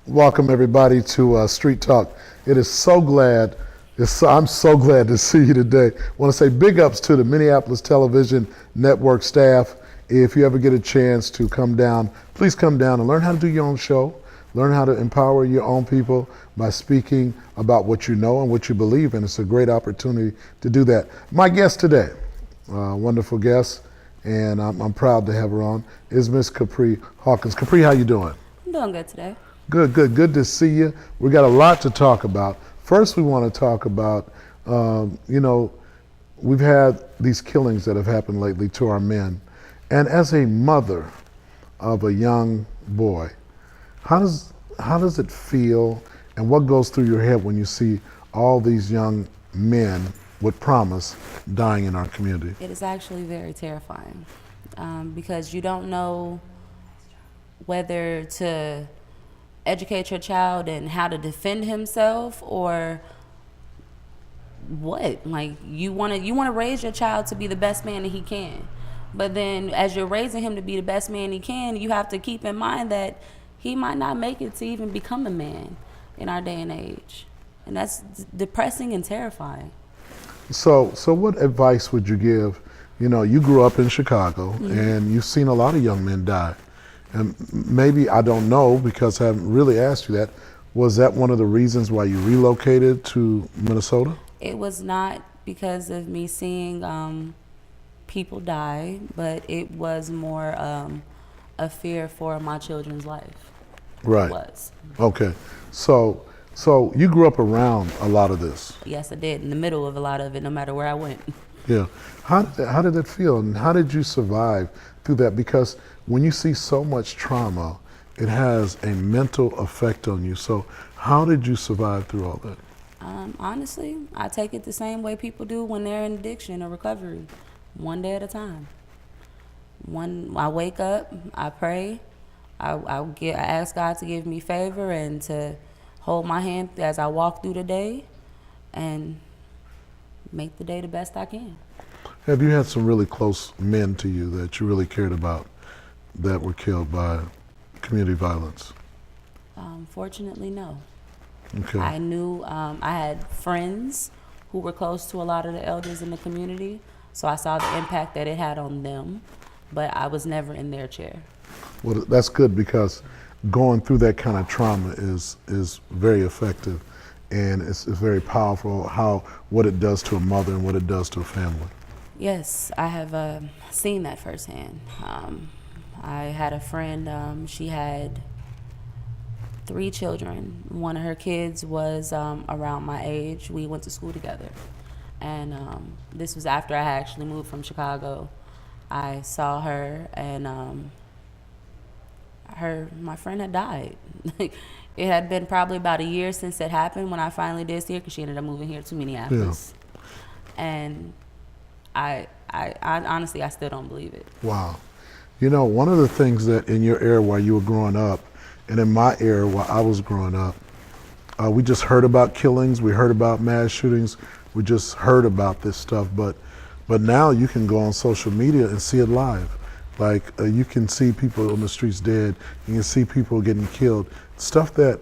Welcome everybody to Street Talk. It is so glad, I'm so glad to see you today. I want to say big ups to the Minneapolis Television Network staff. If you ever get a chance to come down, please come down and learn how to do your own show. Learn how to empower your own people by speaking about what you know and what you believe in. It's a great opportunity to do that. My guest today, wonderful guest, and I'm proud to have her on, is Miss Capri Hawkins. Capri, how you doing? I'm doing good today. Good to see you. We got a lot to talk about. First, we want to talk about, we've had these killings that have happened lately to our men. And as a mother of a young boy, how does it feel and what goes through your head when you see all these young men with promise dying in our community? It is actually very terrifying because you don't know whether to educate your child and how to defend himself or what. Like you want to raise your child to be the best man that he can, but then as you're raising him to be the best man he can, you have to keep in mind that he might not make it to even become a man in our day and age, and that's depressing and terrifying. So what advice would you give? You know, you grew up in Chicago and you've seen a lot of young men die. And maybe, I don't know because I haven't really asked you that, was that one of the reasons why you relocated to Minnesota? It was not because of me seeing people die, but it was more a fear for my children's life. Right. It was. Okay. So you grew up around a lot of this. Yes, I did, in the middle of a lot of it, no matter where I went. Yeah. How did that feel and how did you survive through that? Because when you see so much trauma, it has a mental effect on you. So how did you survive through all that? Honestly, I take it the same way people do when they're in addiction or recovery, one day at a time. I wake up, I pray, I ask God to give me favor and to hold my hand as I walk through the day and make the day the best I can. Have you had some really close men to you that you really cared about that were killed by community violence? Fortunately, no. Okay. I knew I had friends who were close to a lot of the elders in the community, so I saw the impact that it had on them, but I was never in their chair. Well, that's good because going through that kind of trauma is very effective, and it's very powerful what it does to a mother and what it does to a family. Yes, I have seen that firsthand. I had a friend, she had 3 children. One of her kids was around my age. We went to school together. And this was after I had actually moved from Chicago. I saw her and my friend had died. It had been probably about a year since it happened when I finally did see her because she ended up moving here to Minneapolis. Yeah. And I honestly, I still don't believe it. Wow. You know, one of the things that in your era while you were growing up, and in my era while I was growing up, we just heard about killings, we heard about mass shootings, we just heard about this stuff, but now you can go on social media and see it live. Like you can see people on the streets dead, you can see people getting killed. Stuff that,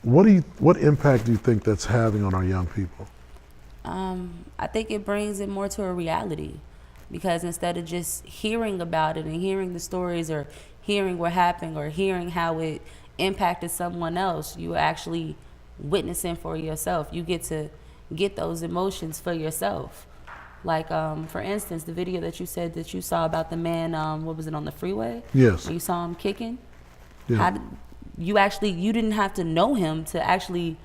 what impact do you think that's having on our young people? I think it brings it more to a reality because instead of just hearing about it and hearing the stories or hearing what happened or hearing how it impacted someone else, you are actually witnessing for yourself. You get to get those emotions for yourself. Like, for instance, the video that you said that you saw about the man, what was it, on the freeway? Yes. When you saw him kicking? Yeah. You didn't have to know him to actually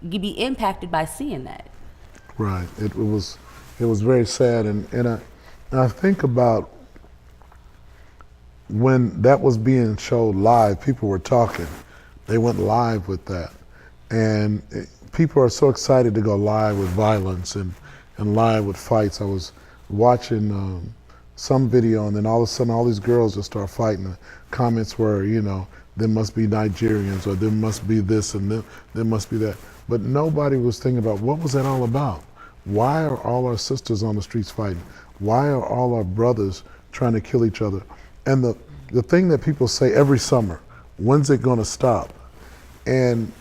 be impacted by seeing that. Right. It was very sad, and I think about when that was being showed live, people were talking. They went live with that, and people are so excited to go live with violence and live with fights. I was watching some video, and then all of a sudden, all these girls just start fighting. The comments were, there must be Nigerians, or there must be this, and there must be that. But nobody was thinking about what was that all about? Why are all our sisters on the streets fighting? Why are all our brothers trying to kill each other? And the thing that people say every summer, when's it going to stop? And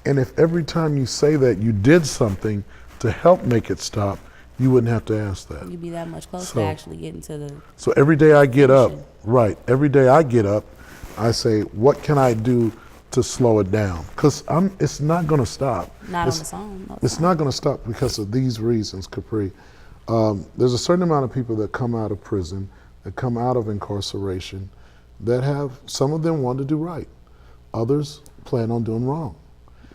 if every time you say that you did something to help make it stop, you wouldn't have to ask that. You'd be that much closer So- to actually getting to the. So every day I get up, Solution. right, every day I get up, I say, what can I do to slow it down? Because it's not going to stop. Not It's- on its own. No, It's not going to stop because of these reasons, Capri. There's a certain amount of people that come out of prison, that come out of incarceration, that have, some of them want to do right. Others plan on doing wrong.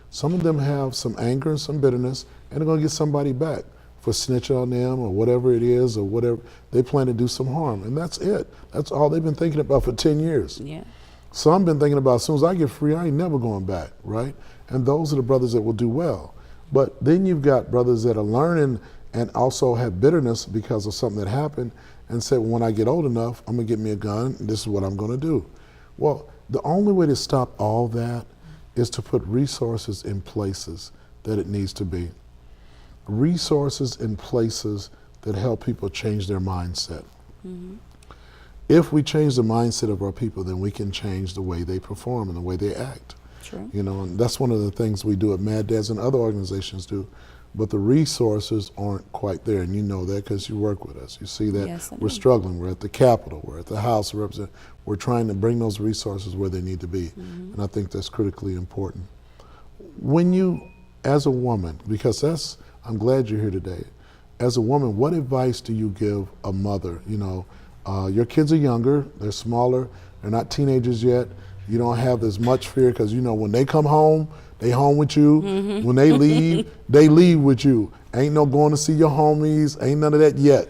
Some of them have some anger and some bitterness, and they're going to get somebody back for snitching on them or whatever it is, or whatever. They plan to do some harm, and that's it. That's all they've been thinking about for 10 years. Yeah. Some been thinking about, as soon as I get free, I ain't never going back, right? And those are the brothers that will do well. But then you've got brothers that are learning and also have bitterness because of something that happened and said, well, when I get old enough, I'm gonna get me a gun, and this is what I'm gonna do. Well, the only way to stop all that is to put resources in places that it needs to be. Resources in places that help people change their mindset. If we change the mindset of our people, then we can change the way they perform and the way they act. True. You know, and that's one of the things we do at Mad Dads and other organizations do. But the resources aren't quite there, and you know that because you work with us. You see that Yes, I we're do. struggling. We're at the Capitol. We're at the House of Representatives. We're trying to bring those resources where they need to be, and I think that's critically important. When you, as a woman, because I'm glad you're here today. As a woman, what advice do you give a mother? You know, your kids are younger, they're smaller, they're not teenagers yet. You don't have as much fear because you know when they come home, they home with you. When they leave with you. Ain't no going to see your homies, ain't none of that yet.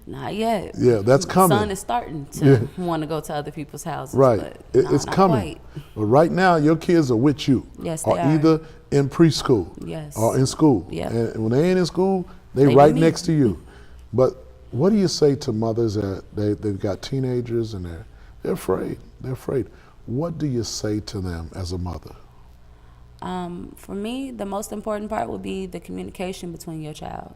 Not yet. Yeah, that's coming. Son is starting to want to go to other people's houses. Right, But it's not coming. quite. But right now, your kids are with you. Yes, they or are. either in preschool Yes. or in school. Yep. And when they ain't in school, they They right with me. next to you. But what do you say to mothers that they've got teenagers and they're afraid? They're afraid. What do you say to them as a mother? For me, the most important part would be the communication between your child.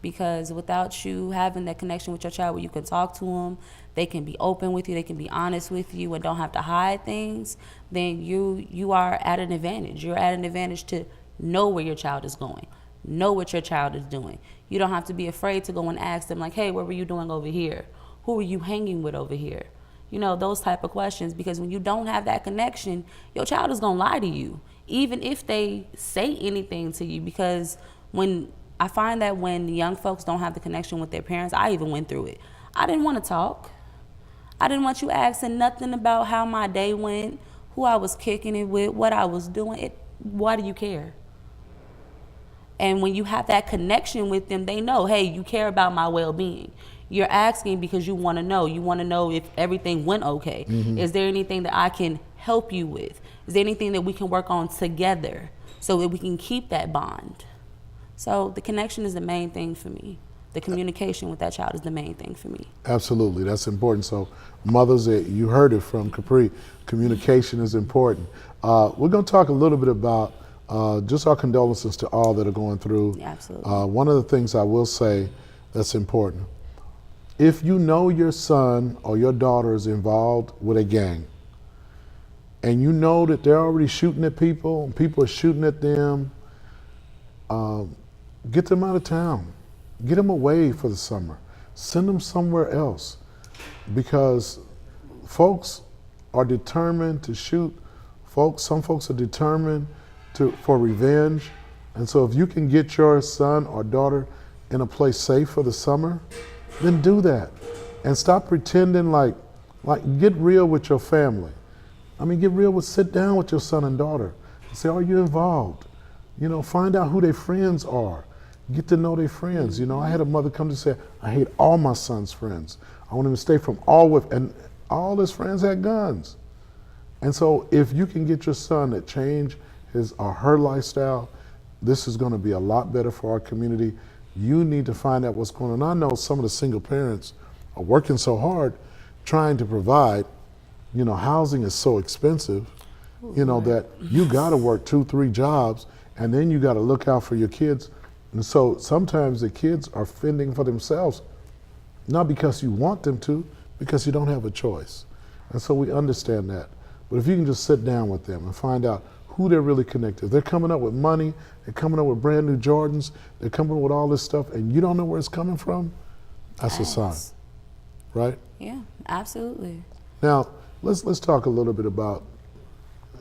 Because without you having that connection with your child where you can talk to them, they can be open with you, they can be honest with you and don't have to hide things, then you are at an advantage. You're at an advantage to know where your child is going, know what your child is doing. You don't have to be afraid to go and ask them like, hey, what were you doing over here? Who were you hanging with over here? You know, those type of questions, because when you don't have that connection, your child is going to lie to you, even if they say anything to you. Because I find that when young folks don't have the connection with their parents, I even went through it. I didn't want to talk. I didn't want you asking nothing about how my day went, who I was kicking it with, what I was doing. Why do you care? And when you have that connection with them, they know, hey, you care about my well-being. You're asking because you want to know. You want to know if everything went okay. Is there anything that I can help you with? Is there anything that we can work on together so that we can keep that bond? So the connection is the main thing for me. The communication with that child is the main thing for me. Absolutely, that's important. So mothers, you heard it from Capri, communication is important. We're going to talk a little bit about just our condolences to all that are going through. Yeah, absolutely. One of the things I will say that's important, if you know your son or your daughter is involved with a gang, and you know that they're already shooting at people, and people are shooting at them, get them out of town. Get them away for the summer. Send them somewhere else, because folks are determined to shoot. Some folks are determined for revenge. And so if you can get your son or daughter in a place safe for the summer, then do that. And stop pretending like get real with your family. I mean, sit down with your son and daughter and say, are you involved? You know, find out who their friends are. Get to know their friends. You know, I had a mother come to say, I hate all my son's friends. I want him to stay from and all his friends had guns. And so if you can get your son to change his or her lifestyle, this is going to be a lot better for our community. You need to find out what's going on. I know some of the single parents are working so hard trying to provide. You know, housing is so expensive, you know, that you got to work 2-3 jobs, and then you got to look out for your kids. And so sometimes the kids are fending for themselves, not because you want them to, because you don't have a choice. And so we understand that. But if you can just sit down with them and find out who they're really connected. They're coming up with money, they're coming up with brand new Jordans, they're coming up with all this stuff, and you don't know where it's coming from. That's a sign, Yes. right? Yeah, absolutely. Now, let's talk a little bit about,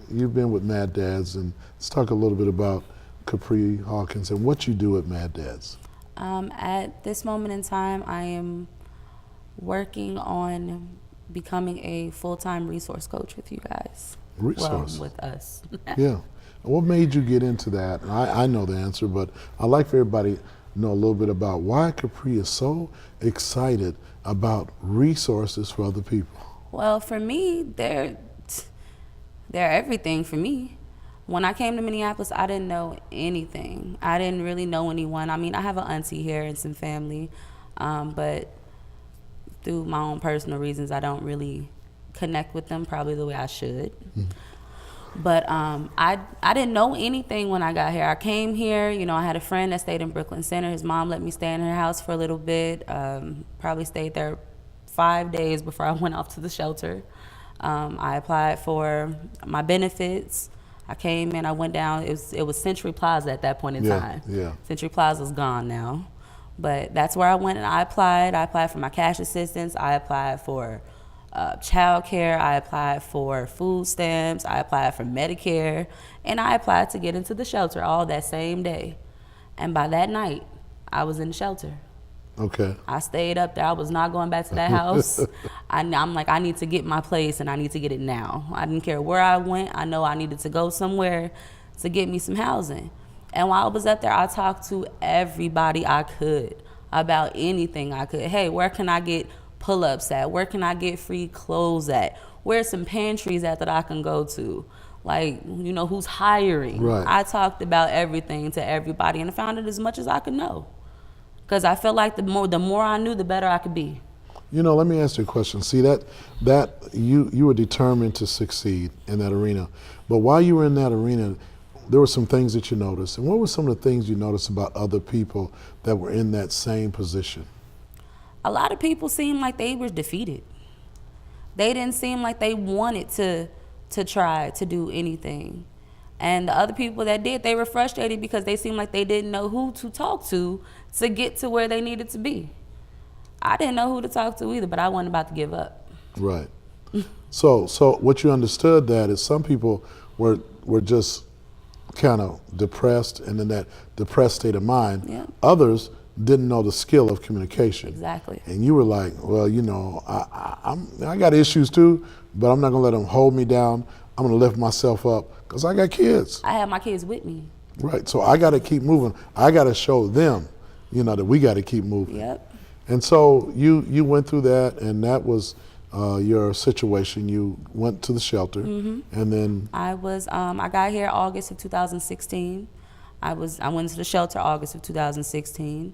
you've been with Mad Dads, and let's talk a little bit about Capri Hawkins and what you do at Mad Dads. At this moment in time, I am working on becoming a full-time resource coach with you guys. Resource. Well, with us. Yeah. What made you get into that? And I know the answer, but I'd like for everybody to know a little bit about why Capri is so excited about resources for other people. Well, for me, they're everything for me. When I came to Minneapolis, I didn't know anything. I didn't really know anyone. I mean, I have an auntie here and some family, but through my own personal reasons, I don't really connect with them probably the way I should. But I didn't know anything when I got here. I came here, you know, I had a friend that stayed in Brooklyn Center. His mom let me stay in her house for a little bit. Probably stayed there 5 days before I went off to the shelter. I applied for my benefits. I came in, I went down. It was Century Plaza at that point in time. Yeah. Century Plaza's gone now. But that's where I went and I applied. I applied for my cash assistance. I applied for child care. I applied for food stamps. I applied for Medicare. And I applied to get into the shelter all that same day. And by that night, I was in the shelter. Okay. I stayed up there. I was not going back to that house. I'm like, I need to get my place and I need to get it now. I didn't care where I went. I know I needed to go somewhere to get me some housing. And while I was up there, I talked to everybody I could about anything I could. Hey, where can I get pull-ups at? Where can I get free clothes at? Where's some pantries at that I can go to? Like, you know, who's hiring? Right. I talked about everything to everybody and I found out as much as I could know. Because I felt like the more I knew, the better I could be. You know, let me ask you a question. See, that you were determined to succeed in that arena. But while you were in that arena, there were some things that you noticed. And what were some of the things you noticed about other people that were in that same position? A lot of people seemed like they were defeated. They didn't seem like they wanted to try to do anything. And the other people that did, they were frustrated because they seemed like they didn't know who to talk to get to where they needed to be. I didn't know who to talk to either, but I wasn't about to give up. Right. So what you understood that is some people were just kind of depressed and in that depressed state of mind. Yeah. Others didn't know the skill of communication. Exactly. And you were like, well, you know, I got issues too, but I'm not gonna let them hold me down. I'm gonna lift myself up because I got kids. I had my kids with me. Right. So I got to keep moving. I got to show them, you know, that we got to keep moving. Yep. And so you went through that, and that was your situation. You went to the shelter, and then I got here August of 2016. I went to the shelter August of 2016.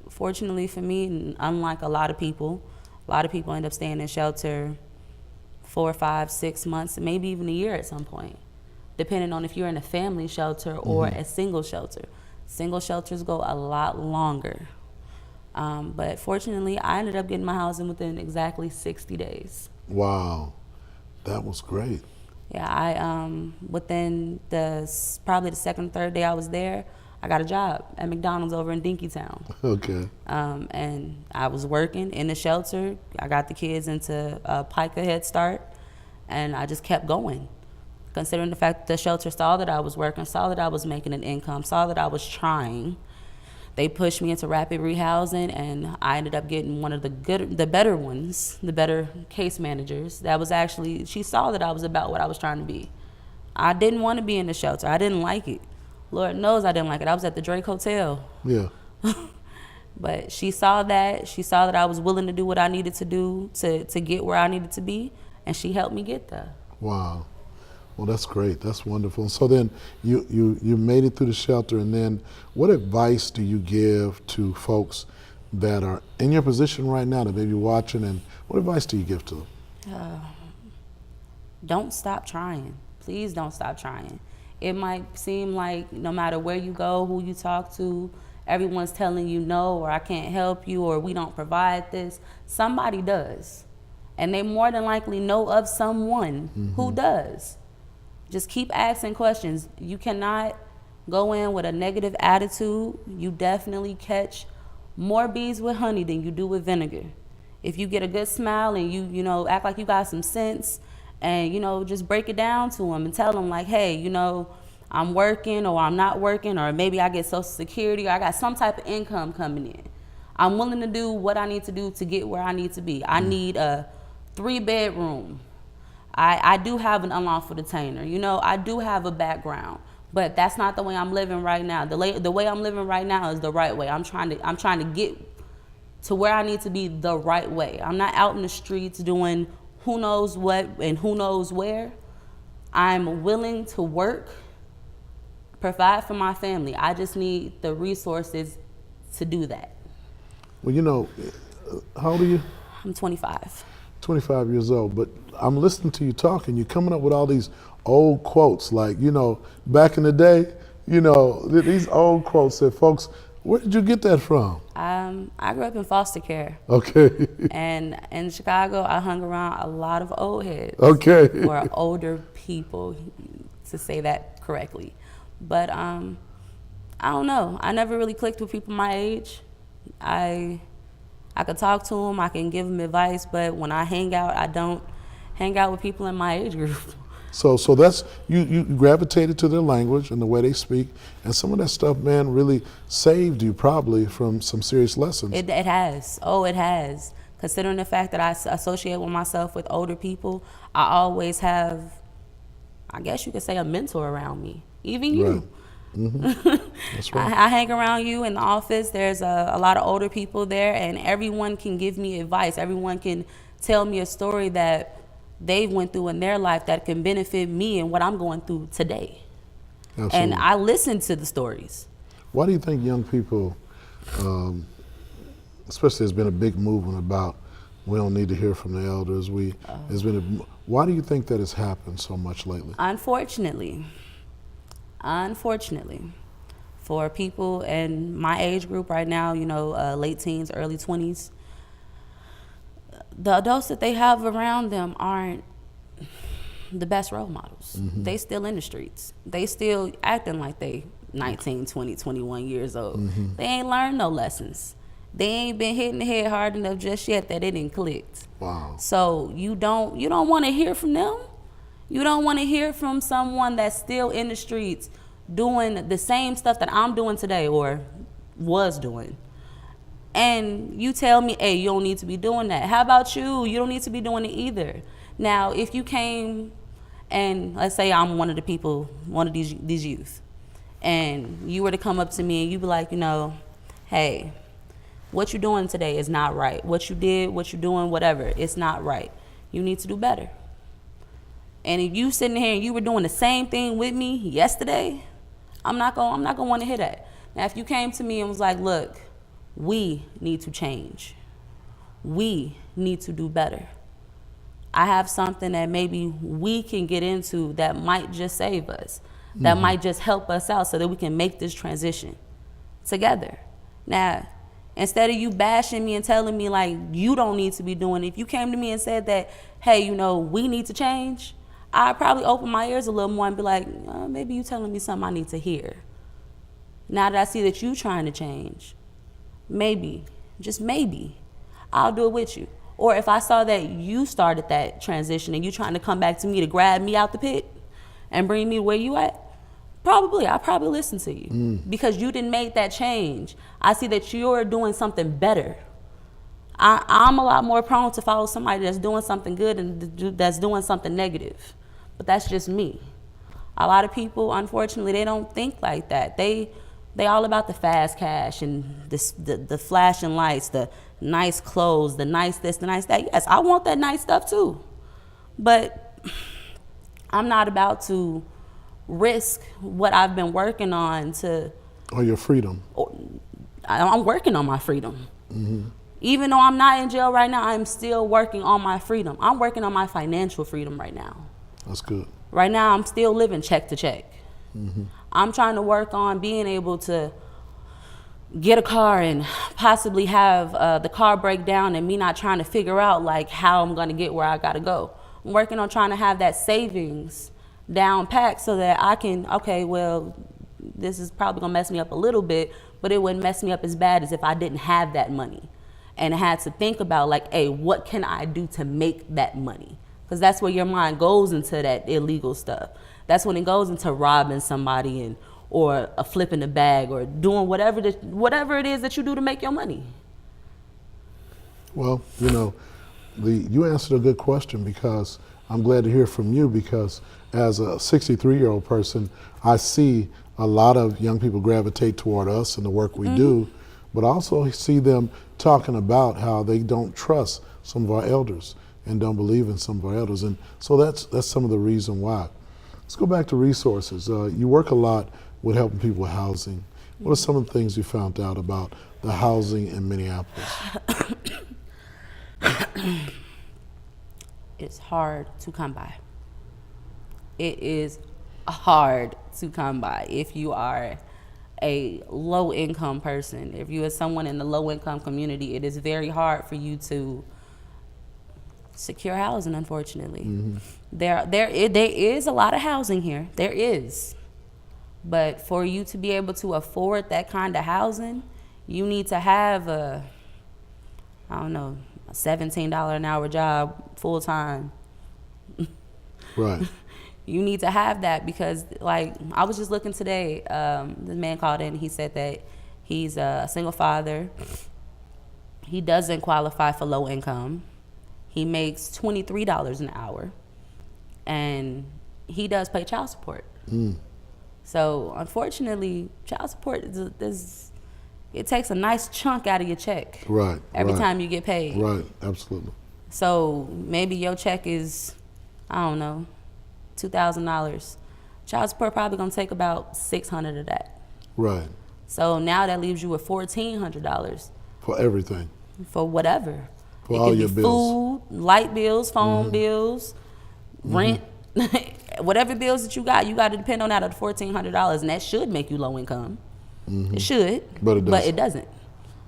Fortunately for me, and unlike a lot of people end up staying in shelter 4, 5, 6 months, maybe even a year at some point, depending on if you're in a family shelter or a single shelter. Single shelters go a lot longer. But fortunately, I ended up getting my housing within exactly 60 days. wow, that was great. Yeah, within probably the second, third day I was there, I got a job at McDonald's over in Dinkytown. Okay. And I was working in the shelter. I got the kids into PICA Head Start, and I just kept going. Considering the fact that the shelter saw that I was working, saw that I was making an income, saw that I was trying, they pushed me into rapid rehousing, and I ended up getting one of the better ones, the better case managers. She saw that I was about what I was trying to be. I didn't want to be in the shelter. I didn't like it. Lord knows I didn't like it. I was at the Drake Hotel. Yeah. But she saw that. She saw that I was willing to do what I needed to do to get where I needed to be, and she helped me get there. Wow. Well, that's great. That's wonderful. So then you made it through the shelter, and then what advice do you give to folks that are in your position right now that may be watching, and what advice do you give to them? Don't stop trying. Please don't stop trying. It might seem like no matter where you go, who you talk to, everyone's telling you no, or I can't help you, or we don't provide this. Somebody does. And they more than likely know of someone who does. Just keep asking questions. You cannot go in with a negative attitude. You definitely catch more bees with honey than you do with vinegar. If you get a good smile and you know, act like you got some sense, and, you know, just break it down to them and tell them like, hey, you know, I'm working or I'm not working, or maybe I get Social Security or I got some type of income coming in. I'm willing to do what I need to do to get where I need to be. I need a 3-bedroom. I do have an unlawful detainer. You know, I do have a background, but that's not the way I'm living right now. The way I'm living right now is the right way. I'm trying to get to where I need to be the right way. I'm not out in the streets doing who knows what and who knows where. I'm willing to work, provide for my family. I just need the resources to do that. Well, you know, how old are you? I'm 25. 25 years old, but I'm listening to you talk and you're coming up with all these old quotes, like, you know, back in the day, you know, these old quotes that folks, where did you get that from? I grew up in foster care. Okay. And in Chicago, I hung around a lot of old heads. Okay. Or older people, to say that correctly. But I don't know. I never really clicked with people my age. I could talk to them, I can give them advice, but when I hang out, I don't hang out with people in my age group. So that's, you gravitated to their language and the way they speak, and some of that stuff, man, really saved you probably from some serious lessons. It has. Oh, it has. Considering the fact that I associate with myself with older people, I always have, I guess you could say, a mentor around me. Even you. Right. Mm-hmm. That's right. I hang around you in the office. There's a lot of older people there, and everyone can give me advice. Everyone can tell me a story that they've went through in their life that can benefit me and what I'm going through today. Absolutely. And I listen to the stories. Why do you think young people, especially there's been a big movement about we don't need to hear from the elders. Why do you think that has happened so much lately? Unfortunately, for people in my age group right now, you know, late teens, early 20s, the adults that they have around them aren't the best role models. Mm-hmm. They still in the streets. They still acting like they 19, 20, 21 years old. Mm-hmm. They ain't learned no lessons. They ain't been hitting the head hard enough just yet that it didn't click. Wow. So you don't want to hear from them. You don't want to hear from someone that's still in the streets doing the same stuff that I'm doing today or was doing. And you tell me, hey, you don't need to be doing that. How about you? You don't need to be doing it either. Now, if you came and let's say I'm one of the people, one of these youth, and you were to come up to me and you be like, you know, hey, what you're doing today is not right. What you did, what you're doing, whatever, it's not right. You need to do better. And if you sitting here and you were doing the same thing with me yesterday, I'm not gonna want to hear that. Now, if you came to me and was like, look, we need to change. We need to do better. I have something that maybe we can get into that might just save us, that might just help us out so that we can make this transition together. Now, instead of you bashing me and telling me like you don't need to be doing it, if you came to me and said that, hey, you know, we need to change, I'd probably open my ears a little more and be like, maybe you telling me something I need to hear. Now that I see that you trying to change, maybe, just maybe, I'll do it with you. Or if I saw that you started that transition and you trying to come back to me to grab me out the pit and bring me where you at, I'll probably listen to you because you didn't make that change. I see that you're doing something better. I'm a lot more prone to follow somebody that's doing something good and that's doing something negative. But that's just me. A lot of people, unfortunately, they don't think like that. They all about the fast cash and the flashing lights, the nice clothes, the nice this, the nice that. Yes, I want that nice stuff too. But I'm not about to risk what I've been working on to... Or your freedom. I'm working on my freedom. Mm-hmm. Even though I'm not in jail right now, I'm still working on my freedom. I'm working on my financial freedom right now. That's good. Right now, I'm still living check to check. Mm-hmm. I'm trying to work on being able to get a car and possibly have the car break down and me not trying to figure out like how I'm going to get where I got to go. I'm working on trying to have that savings down packed so that I can, okay, well, this is probably gonna mess me up a little bit, but it wouldn't mess me up as bad as if I didn't have that money and had to think about like, hey, what can I do to make that money? Because that's where your mind goes into that illegal stuff. That's when it goes into robbing somebody and or a flipping the bag or doing whatever it is that you do to make your money. Well, you know, you answered a good question, because I'm glad to hear from you, because as a 63-year-old person, I see a lot of young people gravitate toward us and the work we do, but also see them talking about how they don't trust some of our elders and don't believe in some of our elders. And so that's some of the reason why. Let's go back to resources. You work a lot with helping people with housing. What are some of the things you found out about the housing in Minneapolis? It's hard to come by. It is hard to come by if you are a low income person. If you are someone in the low income community, it is very hard for you to secure housing, unfortunately. There is a lot of housing here. There is. But for you to be able to afford that kind of housing, you need to have a $17 an hour job full time. Right. You need to have that because, like, I was just looking today. The man called in. He said that he's a single father. He doesn't qualify for low income. He makes $23 an hour, and he does pay child support. So, unfortunately, child support it takes a nice chunk out of your check. Right. Every time you get paid. Right. Absolutely. So maybe your check is, I don't know, $2,000. Child support probably gonna take about $600 of that. Right. So now that leaves you with $1,400 For everything. for whatever. For it all could your be bills. food, light bills, phone bills, rent, whatever bills that you got to depend on out of the $1,400, and that should make you low income. It should, But it doesn't.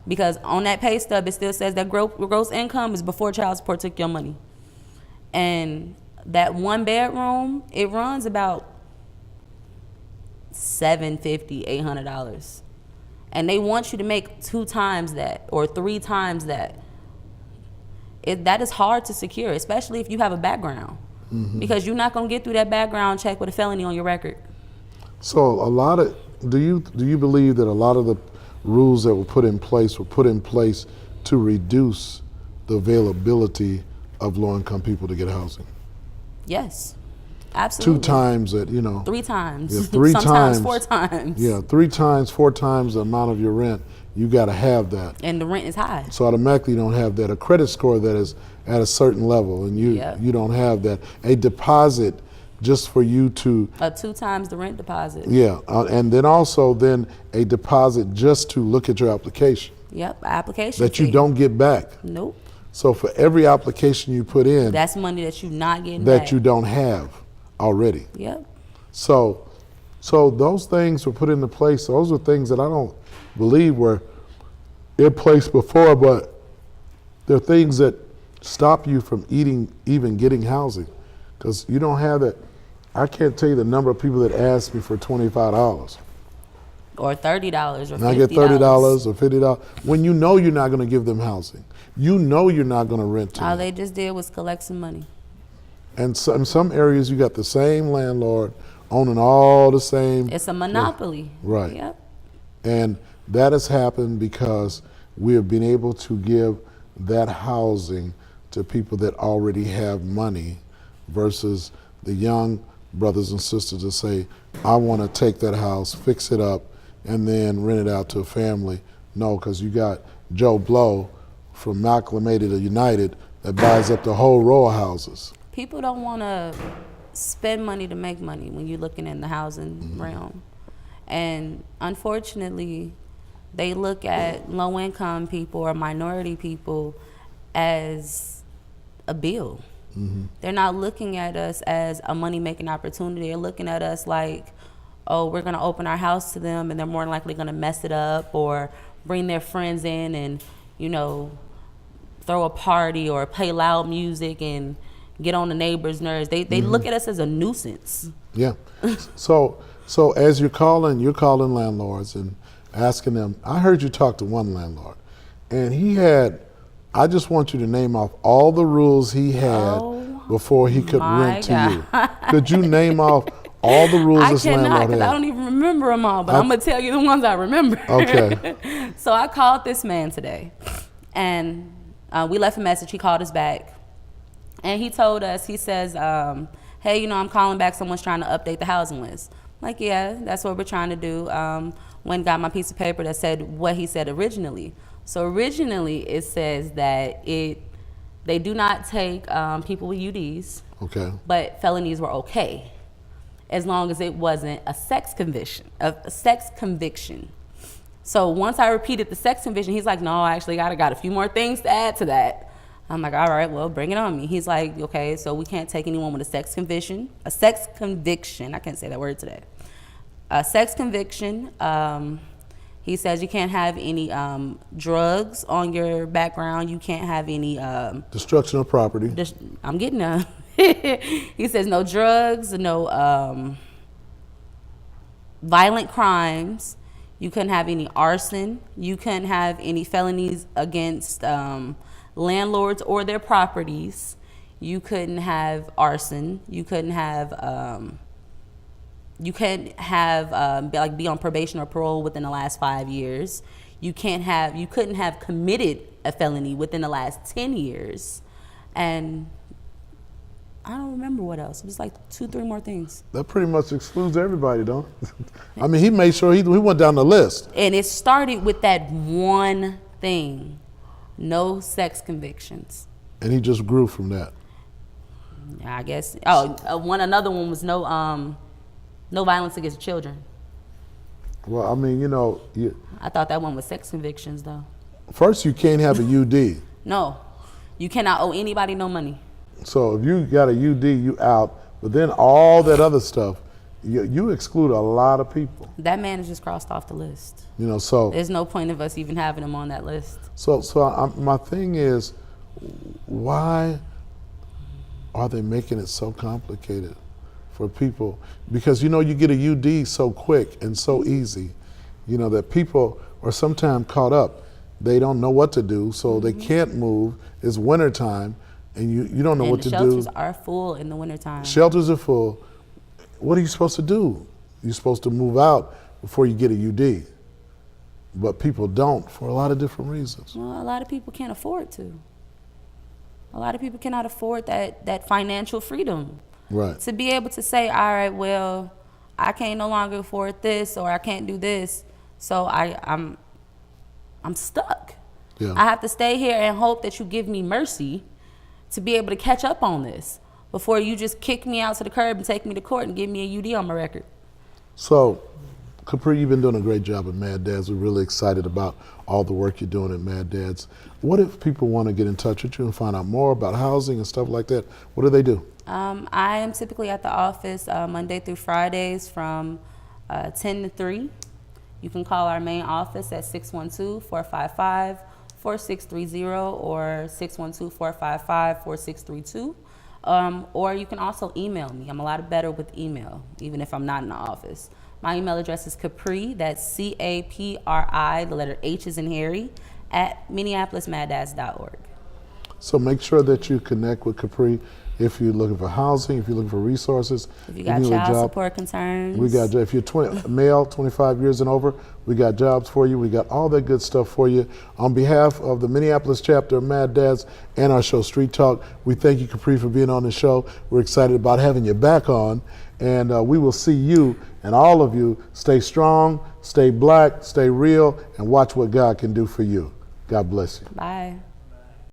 Because on that pay stub, it still says that gross income is before child support took your money. And that one bedroom, it runs about $750, $800. And they want you to make 2 times that or 3 times that. That is hard to secure, especially if you have a background. Because you're not going to get through that background check with a felony on your record. So do you believe that a lot of the rules that were put in place to reduce the availability of low-income people to get housing? Yes, absolutely. 2 times that, 3 times. Yeah, 3 Sometimes times. 4 times. Yeah, 3 times, 4 times the amount of your rent, you got to have that. And the rent is high. So automatically you don't have that. A credit score that is at a certain level, and you don't have that. A deposit just for you to 2 times the rent deposit. Yeah, and then also a deposit just to look at your application Yep, application that you fee. don't get back. Nope. So for every application you put in, That's money that you're not getting that back. you don't have already. Yep. So those things were put into place. Those are things that I don't believe were in place before, but they're things that stop you from even getting housing, because you don't have that. I can't tell you the number of people that ask me for $25. Or $30 or $50. And I get $30 or $50 when you know you're not going to give them housing. You know you're not going to rent to All them. they just did was collect some money. And so, in some areas, you got the same landlord owning all the same. It's a monopoly. Right. Yep. And that has happened because we have been able to give that housing to people that already have money versus the young brothers and sisters that say, I want to take that house, fix it up, and then rent it out to a family. No, because you got Joe Blow from Malcolmated or United that buys up the whole row of houses. People don't want to spend money to make money when you're looking in the housing realm. And unfortunately, they look at low-income people or minority people as a bill. They're not looking at us as a money-making opportunity. They're looking at us like, oh, we're going to open our house to them, and they're more likely going to mess it up or bring their friends in and, throw a party or play loud music and get on the neighbors' nerves. They look at us as a nuisance. Yeah. So as you're calling landlords and asking them. I heard you talk to one landlord, and he had. I just want you to name off all the rules he had before he could my rent to God. you. Could you name off all the rules I this cannot, landlord because I had? don't even remember them all, but I'm going to tell you the ones I remember. Okay. So I called this man today, and we left a message. He called us back, and he told us, he says, hey, you know, I'm calling back. Someone's trying to update the housing list. I'm like, yeah, that's what we're trying to do. Went and got my piece of paper that said what he said originally. So originally it says that they do not take people with UDs, Okay. but felonies were okay, as long as it wasn't a sex conviction. So once I repeated the sex conviction, he's like, no, I actually got a few more things to add to that. I'm like, all right, well, bring it on me. He's like, okay, so we can't take anyone with a sex conviction. I can't say that word today. A sex conviction. He says you can't have any drugs on your background. You can't have any Destruction of property. I'm getting a. He says no drugs, no violent crimes. You couldn't have any arson. You couldn't have any felonies against landlords or their properties. You couldn't have arson. You couldn't have. You can't have be on probation or parole within the last 5 years. You couldn't have committed a felony within the last 10 years, and I don't remember what else. It was like 2-3 more things. That pretty much excludes everybody, don't it? I mean, he made sure he went down the list. And it started with that one thing: no sex convictions. And he just grew from that. I guess. Another one was no violence against children. Well, I mean, I thought that one was sex convictions, though. first you can't have a UD. No, you cannot owe anybody no money. So if you got a UD, you out. But then all that other stuff, you exclude a lot of people. That man is just crossed off the list. So There's no point of us even having him on that list. My thing is, why are they making it so complicated for people? Because you get a UD so quick and so easy, that people are sometimes caught up. They don't know what to do, so they can't move. It's wintertime, and you don't know what to do. And the shelters are full in the wintertime. Shelters are full. What are you supposed to do? You're supposed to move out before you get a UD. But people don't for a lot of different reasons. Well, a lot of people can't afford to. A lot of people cannot afford that financial freedom. Right. To be able to say, all right, well, I can't no longer afford this, or I can't do this, so I'm stuck. Yeah. I have to stay here and hope that you give me mercy to be able to catch up on this before you just kick me out to the curb and take me to court and give me a UD on my record. So, Capri, you've been doing a great job at Mad Dads. We're really excited about all the work you're doing at Mad Dads. What if people want to get in touch with you and find out more about housing and stuff like that? What do they do? I am typically at the office Monday through Fridays from 10 to 3. You can call our main office at 612-455-4630 or 612-455-4632. Or you can also email me. I'm a lot better with email, even if I'm not in the office. My email address is Capri, that's CAPRI, the letter H is in Harry, at minneapolismaddads.org. So make sure that you connect with Capri if you're looking for housing, if you're looking for resources. If you got child support concerns. We got, if you're male, 25 years and over, we got jobs for you. We got all that good stuff for you. On behalf of the Minneapolis chapter of Mad Dads and our show Street Talk, we thank you, Capri, for being on the show. We're excited about having you back on, and we will see you and all of you. Stay strong, stay black, stay real, and watch what God can do for you. God bless you. Bye.